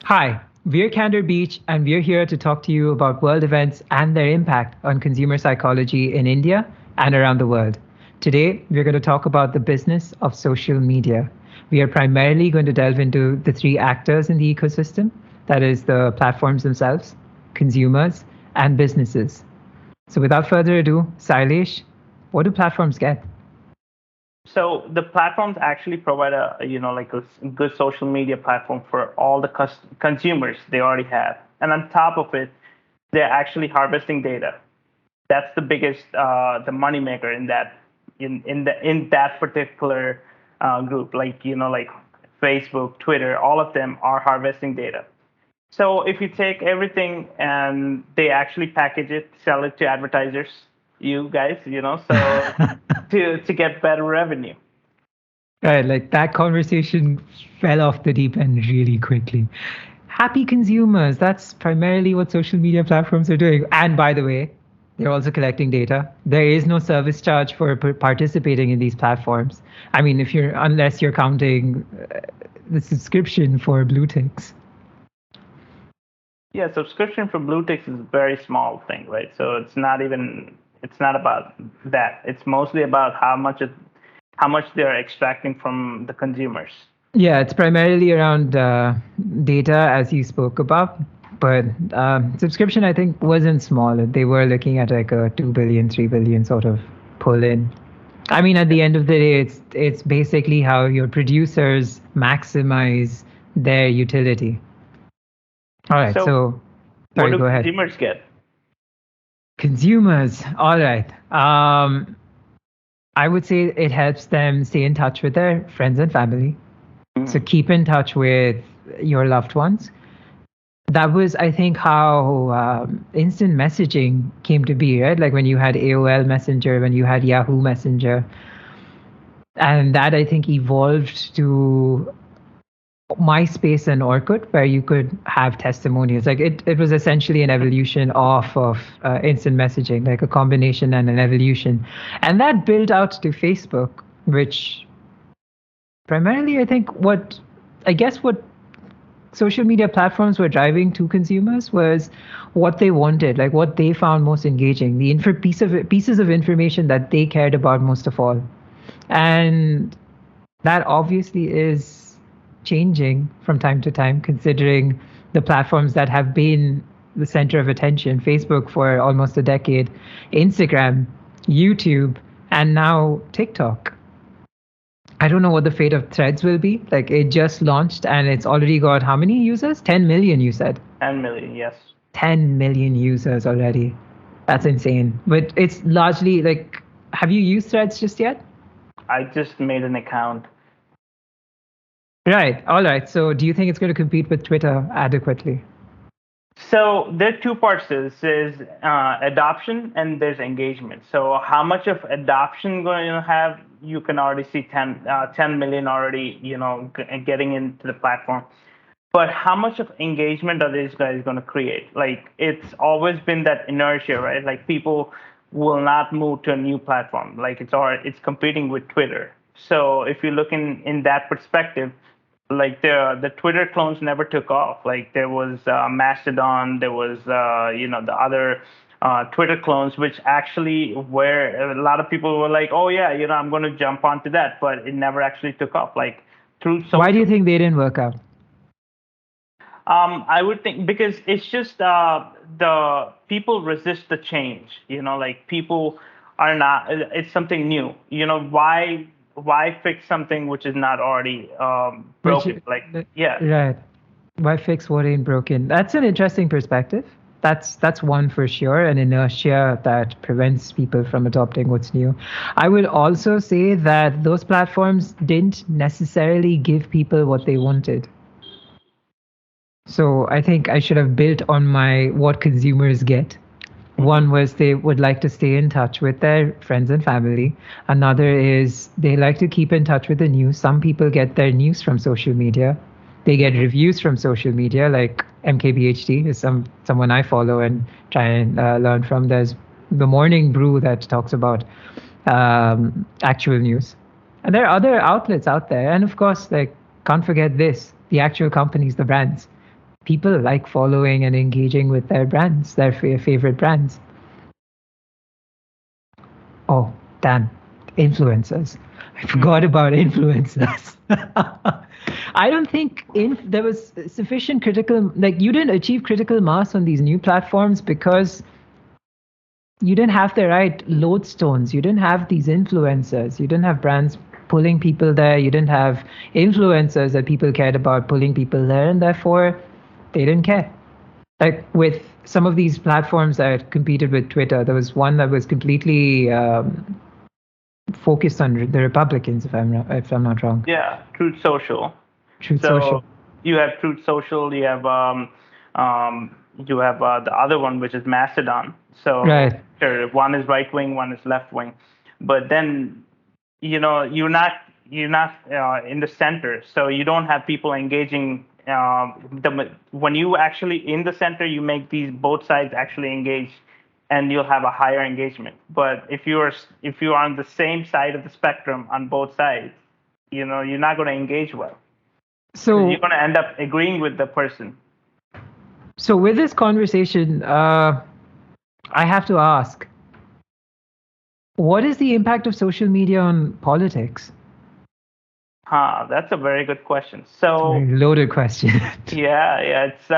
Hi, we're Candor Beach, and we're here to talk to you about world events and their impact on consumer psychology in India and around the world. Today, we're going to talk about the business of social media. We are primarily going to delve into the three actors in the ecosystem, that is, the platforms themselves, consumers, and businesses. So, without further ado, Sailesh, what do platforms get? So the platforms actually provide like good social media platform for all the consumers they already have, and on top of it, they're actually harvesting data. That's the biggest the money maker in that particular group. Like Facebook, Twitter, all of them are harvesting data. So if you take everything and they actually package it, sell it to advertisers, you guys, so to get better revenue. Right, like that conversation fell off the deep end really quickly. Happy consumers, that's primarily what social media platforms are doing. And by the way, they're also collecting data. There is no service charge for participating in these platforms. I mean, unless you're counting the subscription for blue ticks. Yeah, subscription for Bluetix is a very small thing, right? So it's not about that. It's mostly about how much they're extracting from the consumers. Yeah, it's primarily around data, as you spoke about. But subscription, I think, wasn't small. They were looking at like a 2 billion, 3 billion sort of pull in. I mean, at the end of the day, it's basically how your producers maximize their utility. All right, So so what sorry, do go ahead. consumers get? Consumers, all right. I would say it helps them stay in touch with their friends and family. So Mhm. keep in touch with your loved ones. That was, I think, how instant messaging came to be, right? Like when you had AOL Messenger, when you had Yahoo Messenger, and that I think evolved to MySpace and Orkut, where you could have testimonials. Like it was essentially an evolution of instant messaging, like a combination and an evolution. And that built out to Facebook, which primarily, I think, what social media platforms were driving to consumers was what they wanted, like what they found most engaging, the pieces of information that they cared about most of all. And that obviously is changing from time to time, considering the platforms that have been the center of attention: Facebook for almost a decade, Instagram, YouTube, and now TikTok. I don't know what the fate of Threads will be. Like it just launched and it's already got how many users? 10 million, you said. 10 million, yes. 10 million users already. That's insane. But it's largely like, have you used Threads just yet? I just made an account. Right. All right. So do you think it's going to compete with Twitter adequately? So there are two parts to this. There's adoption and there's engagement. So how much of adoption going to have? You can already see 10 million already, getting into the platform. But how much of engagement are these guys going to create? Like it's always been that inertia, right? Like people will not move to a new platform. Like it's competing with Twitter. So if you look in that perspective, like the Twitter clones never took off. Like there was Mastodon, there was the other Twitter clones, which actually where a lot of people were like, oh yeah, I'm going to jump onto that, but it never actually took off. Like through Why do social. you think they didn't work out? I would think because it's just the people resist the change. Like people are not. It's something new. Why fix something which is not already Which, broken? Like yeah. right. Why fix what ain't broken? That's an interesting perspective. That's one for sure, an inertia that prevents people from adopting what's new. I would also say that those platforms didn't necessarily give people what they wanted. So I think I should have built on my what consumers get. Hmm. One was they would like to stay in touch with their friends and family. Another is they like to keep in touch with the news. Some people get their news from social media. They get Hmm. reviews from social media, like MKBHD is someone I follow and try and learn from. There's the Morning Brew that talks about actual news, and there are other outlets out there. And of course, like can't forget this: the actual companies, the brands. people like following and engaging with their brands, their favorite brands. Oh, damn, influencers. I forgot about influencers. I don't think there was sufficient critical, like you didn't achieve critical mass on these new platforms because you didn't have the right lodestones. You didn't have these influencers. You didn't have brands pulling people there. You didn't have influencers that people cared about pulling people there, and therefore they didn't care. Like with some of these platforms that competed with Twitter, there was one that was completely focused on the Republicans, if I'm not wrong. Yeah, Truth Social. Truth Social. You have Truth Social. You have the other one, which is Mastodon. So right. Sure, one is right wing, one is left wing, but then you're not in the center, so you don't have people engaging. When you actually in the center, you make these both sides actually engage, and you'll have a higher engagement. But if you're on the same side of the spectrum on both sides, you're not going to engage well. So you're going to end up agreeing with the person. So with this conversation, I have to ask, what is the impact of social media on politics? That's a very good question. So loaded question. yeah, it's.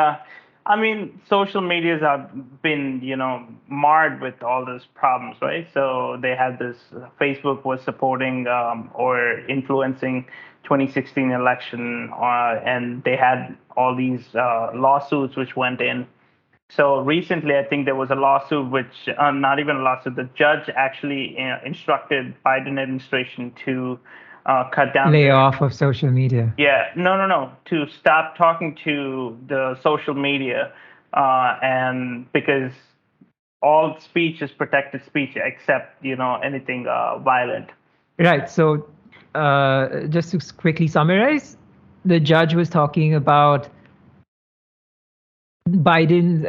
I mean, social medias have been, marred with all these problems, right? So they had this. Facebook was supporting or influencing 2016 election, and they had all these lawsuits which went in. So recently, I think there was a lawsuit, which not even a lawsuit. The judge actually instructed Biden administration to cut down. Lay off of social media. Yeah, no. To stop talking to the social media, and because all speech is protected speech except anything violent. Right. So just to quickly summarize, the judge was talking about the Biden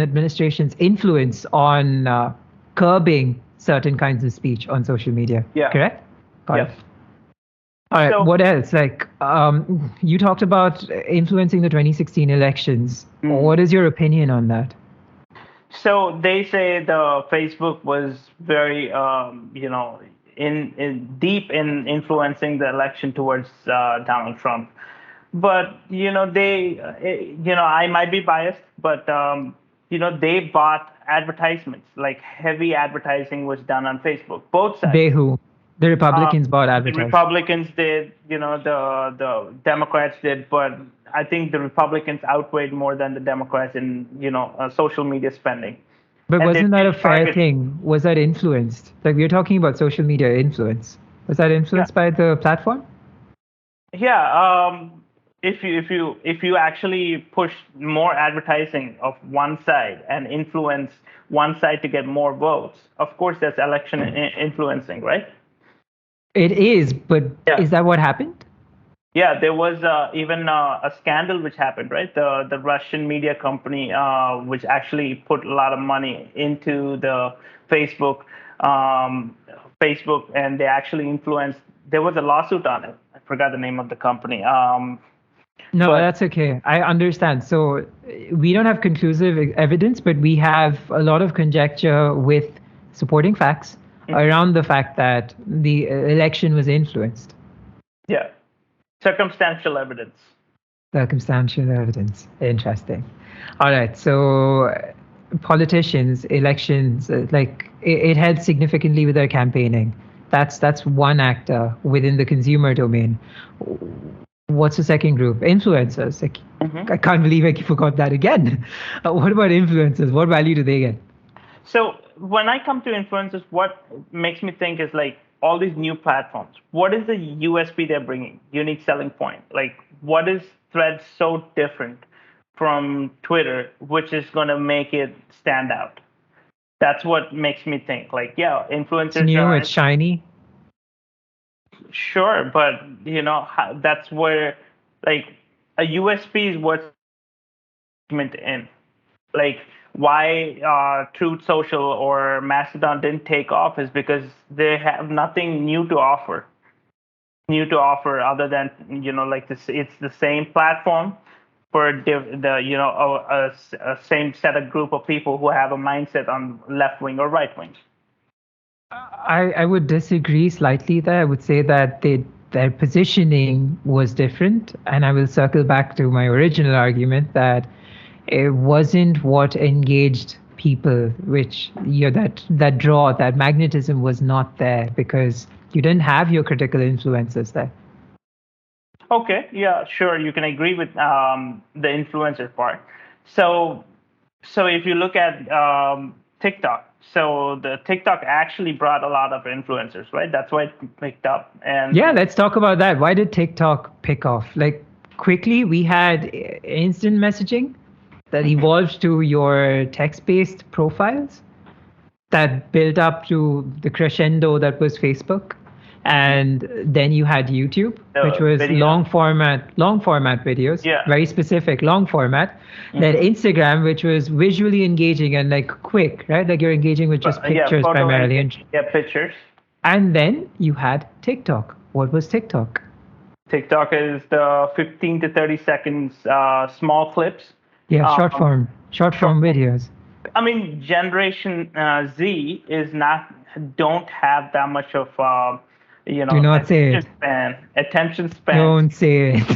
administration's influence on curbing certain kinds of speech on social media. Yeah. Correct? Yes. All right. So, what else? Like, you talked about influencing the 2016 elections. What is your opinion on that? So they say the Facebook was very, deep in influencing the election towards Donald Trump. But I might be biased, but they bought advertisements, like heavy advertising was done on Facebook. Both sides. They who? The Republicans bought advertising. The Republicans did, the Democrats did, but I think the Republicans outweighed more than the Democrats in, social media spending. But wasn't that a fair thing? Was that influenced? Like, we're talking about social media influence. Was that influenced by the platform? Yeah. If you actually push more advertising of one side and influence one side to get more votes, of course that's election influencing, right? It is, but is that what happened? Yeah, there was even a scandal which happened, right? The Russian media company, which actually put a lot of money into the Facebook, and they actually influenced. There was a lawsuit on it. I forgot the name of the company. No, that's okay. I understand. So we don't have conclusive evidence, but we have a lot of conjecture with supporting facts around the fact that the election was influenced. Yeah. Circumstantial evidence. Circumstantial evidence. Interesting. All right. So politicians, elections, it helps significantly with their campaigning. That's one actor within the consumer domain. What's the second group? Influencers. I can't believe I forgot that again. What about influencers? What value do they get? So when I come to influencers, what makes me think is like all these new platforms. What is the USP they're bringing? Unique selling point. Like, what is Threads so different from Twitter, which is going to make it stand out? That's what makes me think. Like, yeah, influencers. It's new. It's shiny. Sure, but that's where like a USP is what's in. Like, why Truth Social or Mastodon didn't take off is because they have nothing new to offer. Other than like this, it's the same platform, for a same set of group of people who have a mindset on left wing or right wing. I would disagree slightly there. I would say that their positioning was different, and I will circle back to my original argument that it wasn't what engaged people, which that magnetism was not there because you didn't have your critical influences there. Okay, yeah, sure. You can agree with the influencer part. So, if you look at TikTok, so the TikTok actually brought a lot of influencers, right? That's why it picked up. And yeah, let's talk about that. Why did TikTok pick off? Like quickly, we had instant messaging that evolved to your text-based profiles that built up to the crescendo that was Facebook. And then you had YouTube, which was long format videos, very specific, long format. Then Instagram, which was visually engaging and like quick, right? Like you're engaging with just pictures primarily. Pictures. And then you had TikTok. What was TikTok? TikTok is the 15 to 30 seconds small clips. Yeah, short form videos. I mean, Generation Z don't have that much of do not say it. Attention span. Don't say it.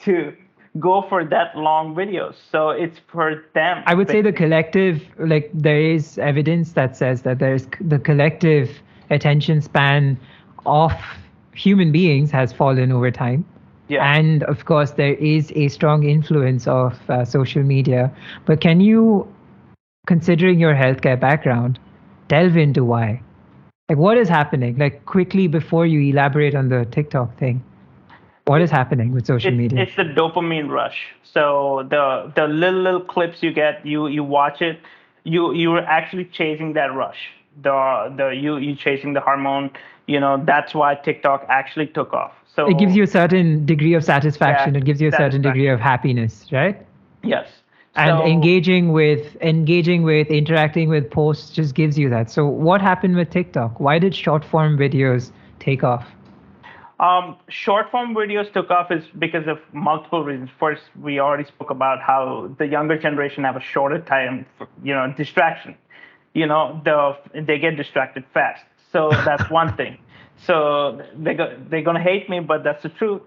To go for that long videos. So it's for them. I would say the collective, like there is evidence that says that there's the collective attention span of human beings has fallen over time. Yeah. And of course, there is a strong influence of social media. But can you, considering your healthcare background, delve into why? Like, what is happening? Like, quickly before you elaborate on the TikTok thing, what is happening with social media? It's the dopamine rush. So the little clips you get, you watch it, you're actually chasing that rush. You chasing the hormone. That's why TikTok actually took off. So it gives you a certain degree of satisfaction. It gives you a certain degree of happiness, right? Yes. And engaging with, interacting with posts just gives you that. So what happened with TikTok? Why did short form videos take off? Short form videos took off is because of multiple reasons. First, we already spoke about how the younger generation have a shorter time for, distraction. They get distracted fast. So that's one thing. So they're going to hate me, but that's the truth.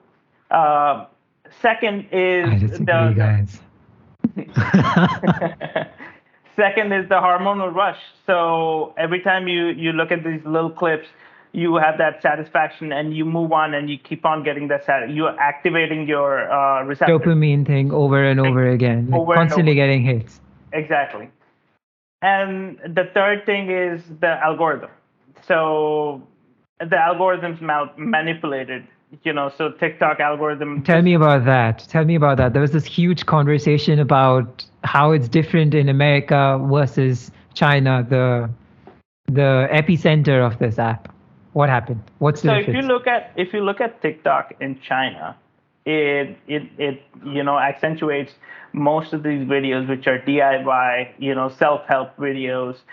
Second is guys. Second is the hormonal rush. So every time you look at these little clips, you have that satisfaction and you move on and you keep on getting that you're activating your receptors. Dopamine thing over and over again, constantly getting hits. Exactly. And the third thing is the algorithm. So the algorithm's manipulated. So TikTok algorithm. Tell me about that. There was this huge conversation about how it's different in America versus China, the epicenter of this app. What happened? What's the difference? If you look at TikTok in China, it accentuates most of these videos, which are DIY, self-help videos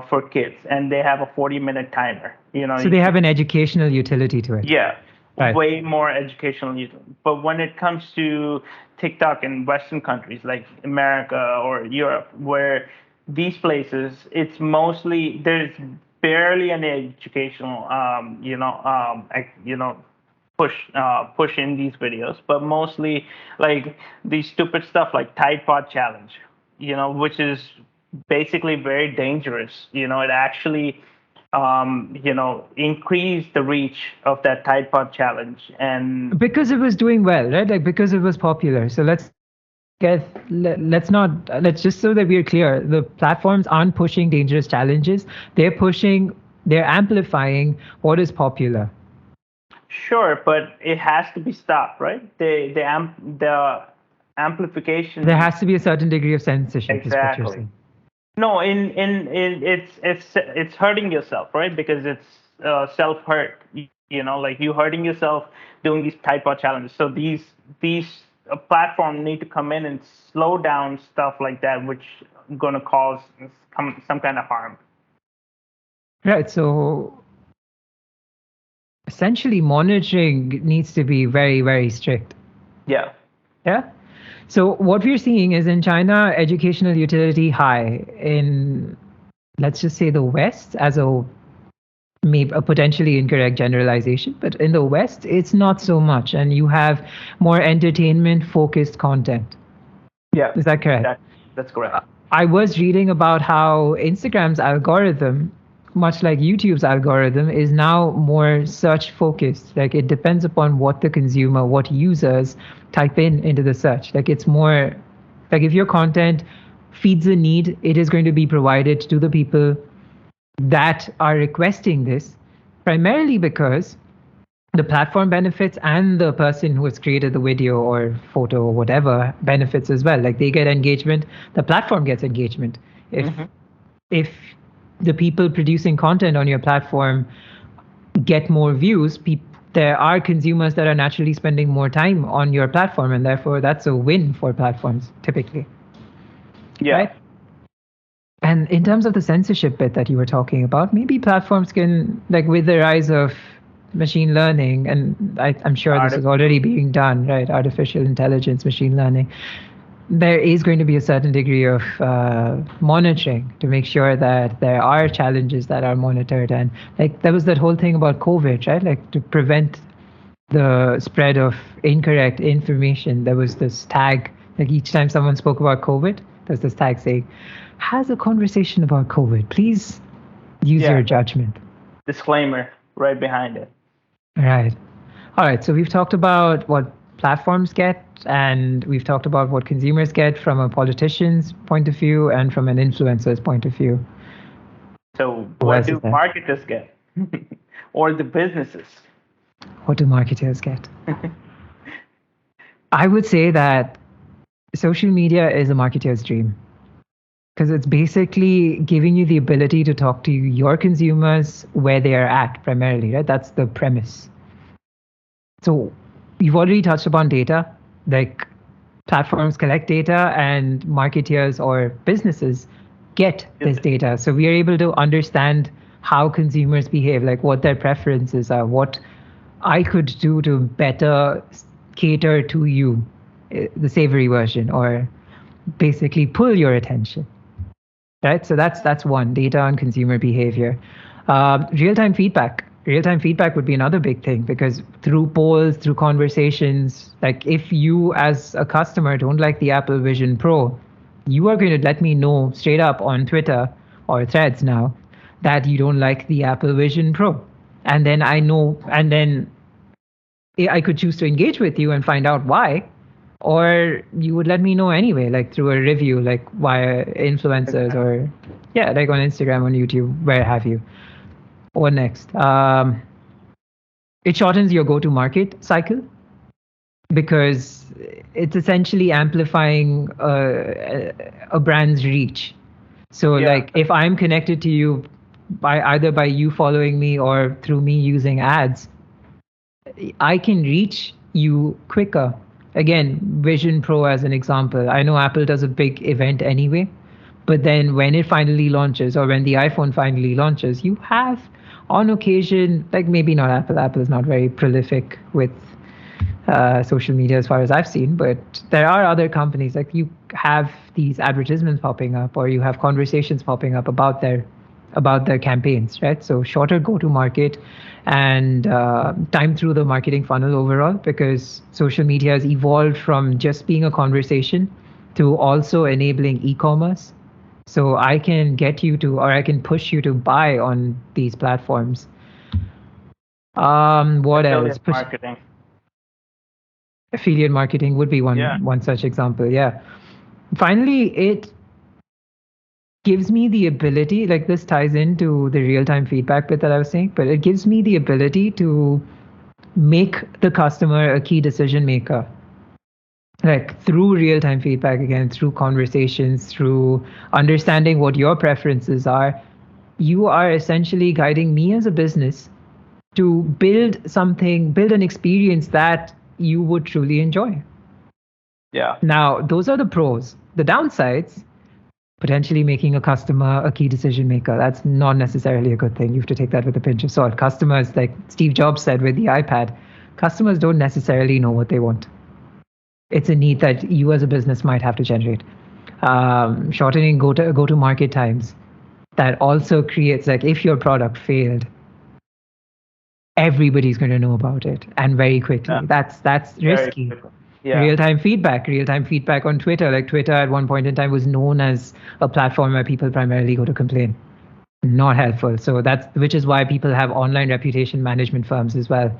for kids, and they have a 40-minute timer. So they have an educational utility to it. Yeah. Right. Way more educational utility. But when it comes to TikTok in Western countries like America or Europe, where these places, it's mostly there's barely any educational, push in these videos, but mostly like these stupid stuff like Tide Pod challenge, which is basically very dangerous. It actually increase the reach of that Tide Pod challenge, and because it was doing well, right? Like because it was popular. So let's just so that we're clear, the platforms aren't pushing dangerous challenges. They're amplifying what is popular. Sure, but it has to be stopped, right? The amplification. There has to be a certain degree of censorship. Exactly. Is what you're saying. No, it's hurting yourself, right? Because it's self-hurt. Like you hurting yourself doing these Tide Pod challenges. So these platforms need to come in and slow down stuff like that, which is going to cause some kind of harm. Right. So essentially, monitoring needs to be very, very strict. Yeah. Yeah. So what we're seeing is in China, educational utility high. In, let's just say, the West, as a maybe a potentially incorrect generalization, but in the West, it's not so much, and you have more entertainment focused content. Yeah. Is that correct? That's correct. I was reading about how Instagram's algorithm, much like YouTube's algorithm, is now more search focused. Like it depends upon what the consumer, what users type in into the search. Like it's more like if your content feeds a need, it is going to be provided to the people that are requesting this, primarily because the platform benefits and the person who has created the video or photo or whatever benefits as well. Like they get engagement, the platform gets engagement. If the people producing content on your platform get more views, there are consumers that are naturally spending more time on your platform, and therefore that's a win for platforms typically. Yeah. Right? And in terms of the censorship bit that you were talking about, maybe platforms can, like with the rise of machine learning, and I'm sure this is already being done, right? Artificial intelligence, machine learning. There is going to be a certain degree of monitoring to make sure that there are challenges that are monitored. And like there was that whole thing about COVID, right? Like to prevent the spread of incorrect information, there was this tag, like each time someone spoke about COVID, there's this tag saying, has a conversation about COVID. Please use your judgment. Disclaimer right behind it. Right. All right. So we've talked about what platforms get, and we've talked about what consumers get from a politician's point of view and from an influencer's point of view. So what do marketers get? Or the businesses? What do marketers get? I would say that social media is a marketer's dream, because it's basically giving you the ability to talk to your consumers where they are at primarily, right? That's the premise. So you've already touched upon data, like platforms collect data and marketers or businesses get this data. So we are able to understand how consumers behave, like what their preferences are, what I could do to better cater to you, the savory version, or basically pull your attention. Right, so that's one, data on consumer behavior. Real-time feedback. Real-time feedback would be another big thing, because through polls, through conversations, like if you as a customer don't like the Apple Vision Pro, you are going to let me know straight up on Twitter or Threads now that you don't like the Apple Vision Pro. And then I know, and then I could choose to engage with you and find out why. Or you would let me know anyway, like through a review, like via influencers or like on Instagram, on YouTube, where have you. What next? It shortens your go-to-market cycle, because it's essentially amplifying a brand's reach. So like if I'm connected to you either by you following me or through me using ads, I can reach you quicker. Again, Vision Pro as an example. I know Apple does a big event anyway, but then when it finally launches, or when the iPhone finally launches, you have on occasion, like maybe not Apple. Apple is not very prolific with social media as far as I've seen, but there are other companies, like you have these advertisements popping up, or you have conversations popping up about their campaigns, right? So shorter go-to-market and time through the marketing funnel overall, because social media has evolved from just being a conversation to also enabling e-commerce. So I can get you to, or I can push you to buy on these platforms. What else? Marketing. Affiliate marketing would be one such example. Yeah. Finally, it gives me the ability, like this ties into the real-time feedback bit that I was saying, but it gives me the ability to make the customer a key decision maker. Like through real-time feedback, again, through conversations, through understanding what your preferences are, you are essentially guiding me as a business to build an experience that you would truly enjoy. Yeah. Now, those are the pros. The downsides, potentially making a customer a key decision maker. That's not necessarily a good thing. You have to take that with a pinch of salt. Customers, like Steve Jobs said with the iPad, customers don't necessarily know what they want. It's a need that you as a business might have to generate. Shortening go to market times. That also creates, like, if your product failed, everybody's going to know about it, and very quickly. Yeah. That's Very risky. quickly. Yeah. Real-time feedback on Twitter. Like, Twitter at one point in time was known as a platform where people primarily go to complain. Not helpful. So which is why people have online reputation management firms as well.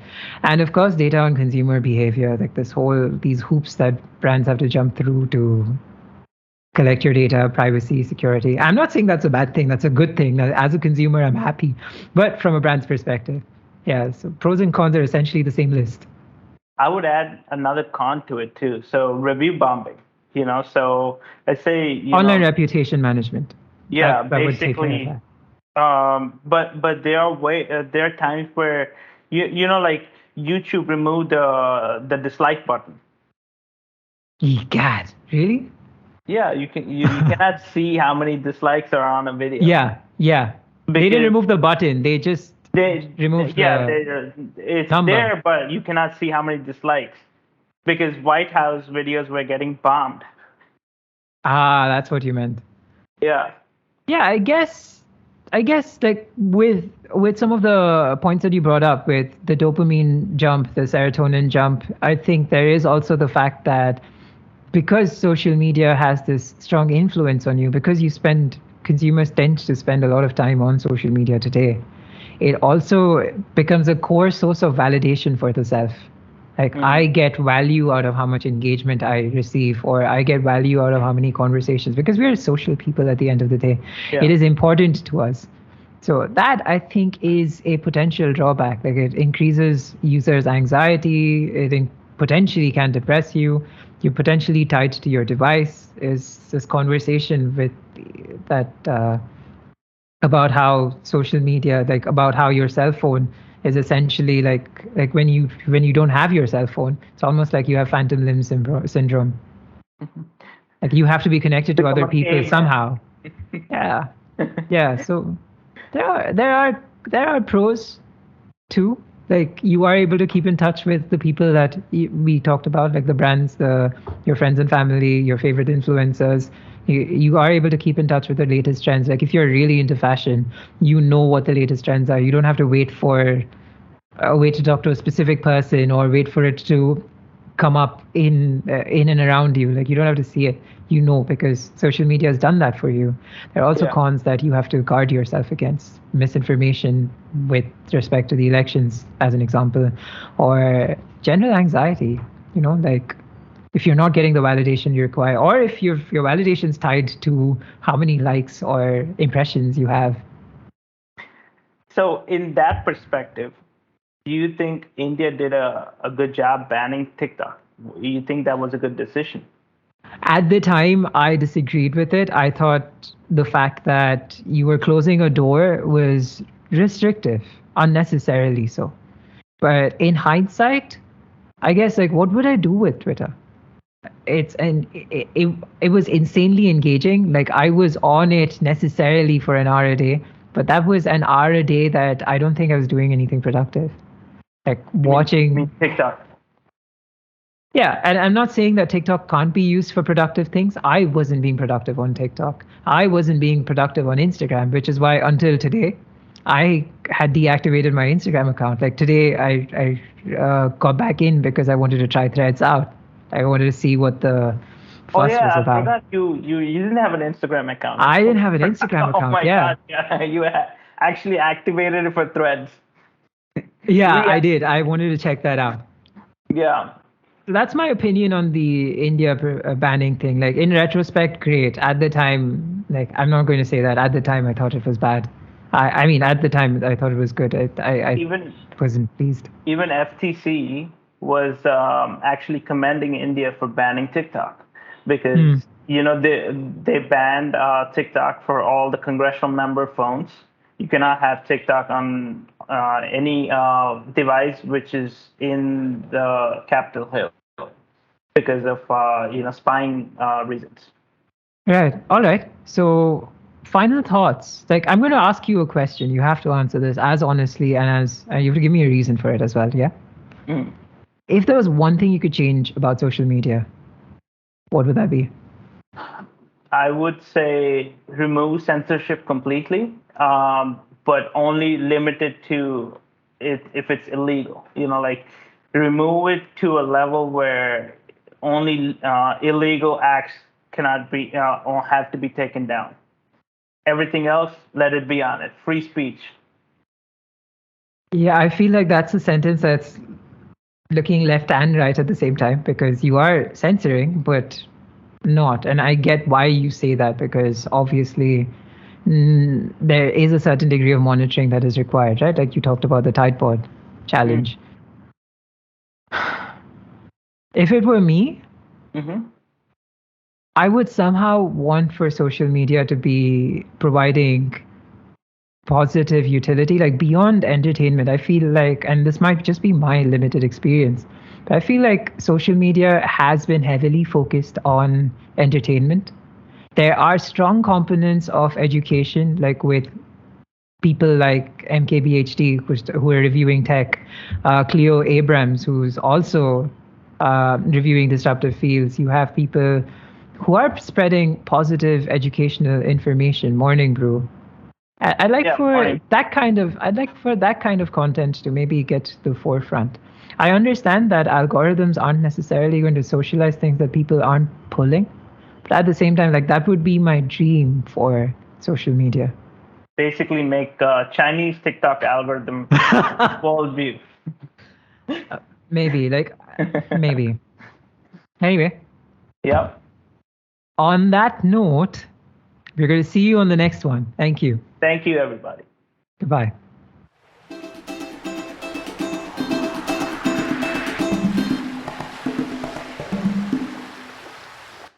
And of course, data on consumer behavior, like these hoops that brands have to jump through to collect your data, privacy, security. I'm not saying that's a bad thing. That's a good thing. Now, as a consumer, I'm happy. But from a brand's perspective, yeah, so pros and cons are essentially the same list. I would add another con to it too. So review bombing, so let's say, online reputation management. Yeah, basically. But there are times where like YouTube removed the dislike button. God, really? Yeah, you cannot see how many dislikes are on a video. Yeah. They didn't remove the button. They just removed it's number. There, but you cannot see how many dislikes because White House videos were getting bombed. That's what you meant. Yeah. Yeah, I guess like with some of the points that you brought up with the dopamine jump, the serotonin jump, I think there is also the fact that because social media has this strong influence on you, because consumers tend to spend a lot of time on social media today, it also becomes a core source of validation for the self. Like, I get value out of how much engagement I receive, or I get value out of how many conversations, because we're social people at the end of the day. Yeah. It is important to us. So that, I think, is a potential drawback. Like, it increases users' anxiety. It potentially can depress you. You're potentially tied to your device. Is this conversation with that about how social media, like about how your cell phone is essentially like when you don't have your cell phone, it's almost like you have phantom limb syndrome. Like, you have to be connected to other people somehow. Yeah. So there are pros too. Like, you are able to keep in touch with the people that we talked about, like the brands, your friends and family, your favorite influencers. You are able to keep in touch with the latest trends. Like, if you're really into fashion, you know what the latest trends are. You don't have to wait to talk to a specific person or wait for it to come up in and around you. Like, you don't have to see it, because social media has done that for you. There are also cons that you have to guard yourself against: misinformation with respect to the elections, as an example, or general anxiety. Like, if you're not getting the validation you require, or if your validation's tied to how many likes or impressions you have. So in that perspective, do you think India did a good job banning TikTok? Do you think that was a good decision? At the time, I disagreed with it. I thought the fact that you were closing a door was restrictive, unnecessarily so. But in hindsight, I guess, like, what would I do with Twitter? It was insanely engaging. Like, I was on it necessarily for an hour a day, but that was an hour a day that I don't think I was doing anything productive. Like, watching TikTok. Yeah, and I'm not saying that TikTok can't be used for productive things. I wasn't being productive on TikTok. I wasn't being productive on Instagram, which is why until today, I had deactivated my Instagram account. Like, today, I got back in because I wanted to try Threads out. I wanted to see what the fuss was about. I forgot you didn't have an Instagram account. I didn't have an Instagram account. Oh my God! Yeah, you actually activated it for Threads. Yeah, I did. I wanted to check that out. Yeah. So that's my opinion on the India banning thing. Like, in retrospect, great. At the time, like, I'm not going to say that. At the time, I thought it was bad. I mean, at the time, I thought it was good. I wasn't pleased. Even FTC was actually commending India for banning TikTok because they banned TikTok for all the congressional member phones. You cannot have TikTok on any device which is in the Capitol Hill because of spying reasons. Right. All right. So, final thoughts. Like, I'm going to ask you a question. You have to answer this as honestly and as you have to give me a reason for it as well. Yeah. If there was one thing you could change about social media, What would that be? I would say remove censorship completely, but only limit it to it if it's illegal. Like remove it to a level where only illegal acts cannot be or have to be taken down. Everything else, let it be on it. Free speech. Yeah, I feel like that's a sentence that's looking left and right at the same time because you are censoring, but not. And I get why you say that because obviously there is a certain degree of monitoring that is required, right? Like you talked about the Tide Pod challenge. If it were me, I would somehow want for social media to be providing positive utility, like beyond entertainment. I feel like, and this might just be my limited experience, but I feel like social media has been heavily focused on entertainment. There are strong components of education, like with people like MKBHD, who are reviewing tech, Cleo Abrams, who's also reviewing disruptive fields. You have people who are spreading positive educational information. Morning Brew. I'd like for that kind of content to maybe get to the forefront. I understand that algorithms aren't necessarily going to socialize things that people aren't pulling, but at the same time, like that would be my dream for social media. Basically, make Chinese TikTok algorithm worldview. Maybe, maybe. Anyway. Yep. On that note, we're going to see you on the next one. Thank you. Thank you, everybody. Goodbye.